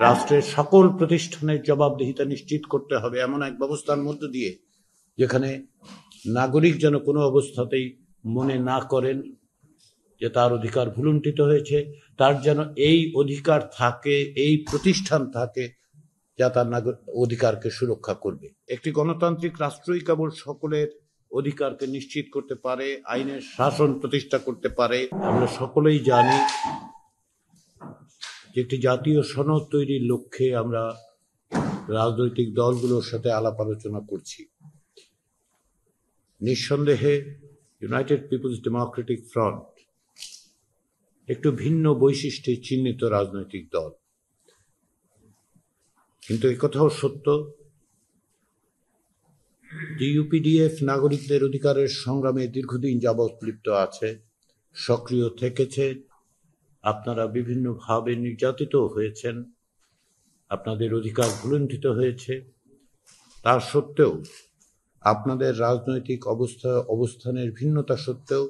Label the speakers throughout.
Speaker 1: রাষ্ট্রের সকল প্রতিষ্ঠানের জবাবদিহিতা নিশ্চিত করতে হবে এমন এক ব্যবস্থার মধ্য দিয়ে যেখানে নাগরিক যেন কোনো অবস্থাতেই মনে না করেন যে তার অধিকার ভুলুণ্ঠিত হয়েছে, তার যেন এই অধিকার থাকে, এই প্রতিষ্ঠান থাকে যা তার অধিকারকে সুরক্ষা করবে। একটি গণতান্ত্রিক রাষ্ট্রই কেবল সকলের অধিকারকে নিশ্চিত করতে পারে, আইনের শাসন প্রতিষ্ঠা করতে পারে। আমরা সকলেই জানি যে একটি জাতীয় সনদ তৈরির লক্ষ্যে আমরা রাজনৈতিক দলগুলোর সাথে আলাপ আলোচনা করছি। নিঃসন্দেহে ইউনাইটেড পিপলস ডেমোক্রেটিক ফ্রন্ট একটু ভিন্ন বৈশিষ্ট্যে চিহ্নিত রাজনৈতিক দল, কিন্তু একথাও সত্য যে ইউপিডিএফ নাগরিকদের অধিকারের সংগ্রামে দীর্ঘদিন যাবৎ লিপ্ত আছে, সক্রিয় থেকেছে। আপনারা বিভিন্নভাবে নির্যাতিত হয়েছেন, আপনাদের অধিকার ভুলুণ্ঠিত হয়েছে। তা সত্ত্বেও আপনাদের রাজনৈতিক অবস্থানের ভিন্নতা সত্ত্বেও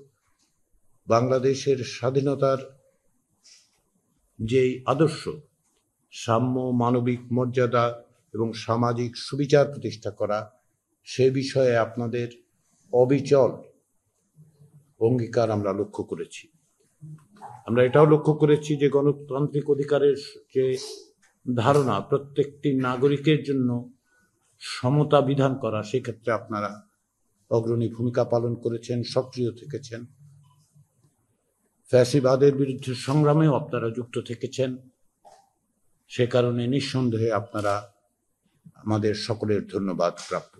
Speaker 1: বাংলাদেশের স্বাধীনতার যে আদর্শ, সাম্য, মানবিক মর্যাদা এবং সামাজিক সুবিচার প্রতিষ্ঠা করা, সে বিষয়ে আপনাদের অবিচল অঙ্গীকার আমরা লক্ষ্য করেছি। আমরা এটাও লক্ষ্য করেছি যে গণতান্ত্রিক অধিকারের যে ধারণা, প্রত্যেকটি নাগরিকের জন্য সমতা বিধান করা, সেক্ষেত্রে আপনারা অগ্রণী ভূমিকা পালন করেছেন, সক্রিয় থেকেছেন। ফ্যাসিবাদের বিরুদ্ধে সংগ্রামেও আপনারা যুক্ত থেকেছেন। সে কারণে নিঃসন্দেহে আপনারা আমাদের সকলের ধন্যবাদ প্রাপ্য।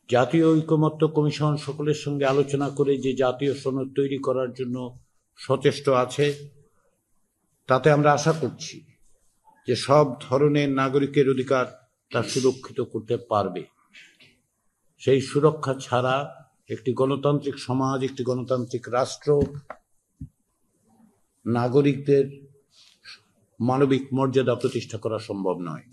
Speaker 1: জাতীয় ঐকমত্য কমিশন সকলের সঙ্গে আলোচনা করে যে জাতীয় সনদ তৈরি করার জন্য সচেষ্ট আছে, তাতে আমরা আশা করছি যে সব ধরনের নাগরিকের অধিকার তা সুরক্ষিত করতে পারবে। সেই সুরক্ষা ছাড়া একটি গণতান্ত্রিক সমাজ, একটি গণতান্ত্রিক রাষ্ট্র নাগরিকদের মানবিক মর্যাদা প্রতিষ্ঠা করা সম্ভব নয়।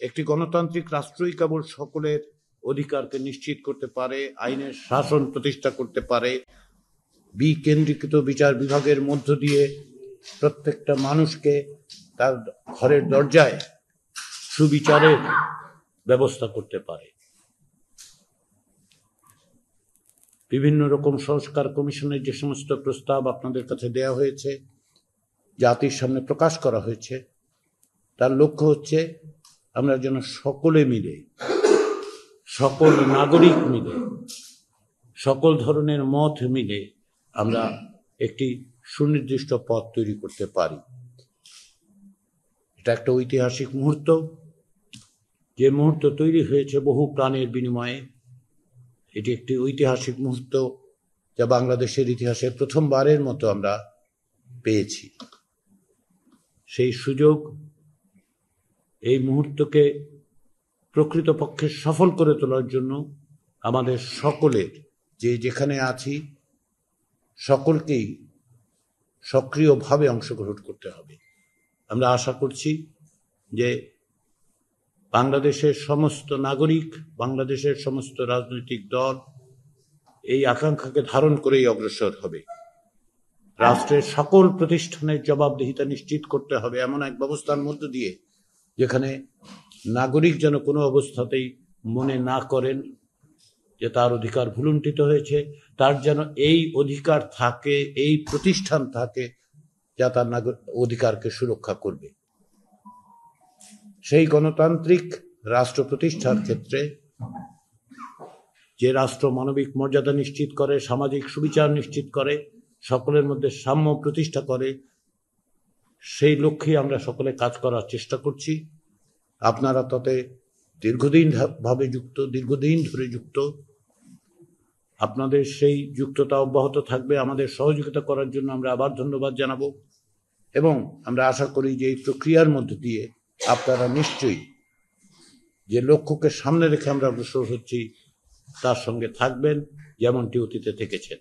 Speaker 1: একটি গণতান্ত্রিক রাষ্ট্রই কেবল সকলের অধিকারকে নিশ্চিত করতে পারে, আইনের শাসন প্রতিষ্ঠা করতে পারে, বিকেন্দ্রীকৃত বিচার বিভাগের মধ্য দিয়ে প্রত্যেকটা মানুষকে তার ঘরের দরজায় সুবিচারের ব্যবস্থা করতে পারে। বিভিন্ন রকম সংস্কার কমিশনের যে সমস্ত প্রস্তাব আপনাদের কাছে দেওয়া হয়েছে, জাতির সামনে প্রকাশ করা হয়েছে, তার লক্ষ্য হচ্ছে আমরা যেন সকলে মিলে, সকল নাগরিক মিলে, সকল ধরনের মত মিলে আমরা একটি সুনির্দিষ্ট পথ তৈরি করতে পারি। এটা একটা ঐতিহাসিক মুহূর্ত, যে মুহূর্ত তৈরি হয়েছে বহু প্রাণের বিনিময়ে। এটি একটি ঐতিহাসিক মুহূর্ত যা বাংলাদেশের ইতিহাসে প্রথমবারের মতো আমরা পেয়েছি। সেই সুযোগ, এই মুহূর্তকে প্রকৃতপক্ষে সফল করে তোলার জন্য আমাদের সকলের, যে যেখানে আছি সকলকেই সক্রিয়ভাবে অংশগ্রহণ করতে হবে। আমরা আশা করছি যে বাংলাদেশের সমস্ত নাগরিক, বাংলাদেশের সমস্ত রাজনৈতিক দল এই আকাঙ্ক্ষাকে ধারণ করেই অগ্রসর হবে। রাষ্ট্রের সকল প্রতিষ্ঠানের জবাবদিহিতা নিশ্চিত করতে হবে এমন এক ব্যবস্থার মধ্য দিয়ে যেখানে নাগরিক যেন কোনো অবস্থাতেই মনে না করেন যে তার অধিকার ভুলুণ্ঠিত হয়েছে, তার যেন এই অধিকার থাকে, এই প্রতিষ্ঠান থাকে যা তার অধিকারকে সুরক্ষা করবে। সেই গণতান্ত্রিক রাষ্ট্র প্রতিষ্ঠার ক্ষেত্রে, যে রাষ্ট্র মানবিক মর্যাদা নিশ্চিত করে, সামাজিক সুবিচার নিশ্চিত করে, সকলের মধ্যে সাম্য প্রতিষ্ঠা করে, সেই লক্ষ্যে আমরা সকলে কাজ করার চেষ্টা করছি। আপনারা তাতে দীর্ঘদিন ধরে যুক্ত। আপনাদের সেই যুক্ততা অব্যাহত থাকবে। আমাদের সহযোগিতা করার জন্য আমরা আবার ধন্যবাদ জানাবো এবং আমরা আশা করি যে এই প্রক্রিয়ার মধ্য দিয়ে আপনারা নিশ্চয়ই যে লক্ষ্যকে সামনে রেখে আমরা অগ্রসর হচ্ছি তার সঙ্গে থাকবেন, যেমনটি অতীতে থেকেছেন।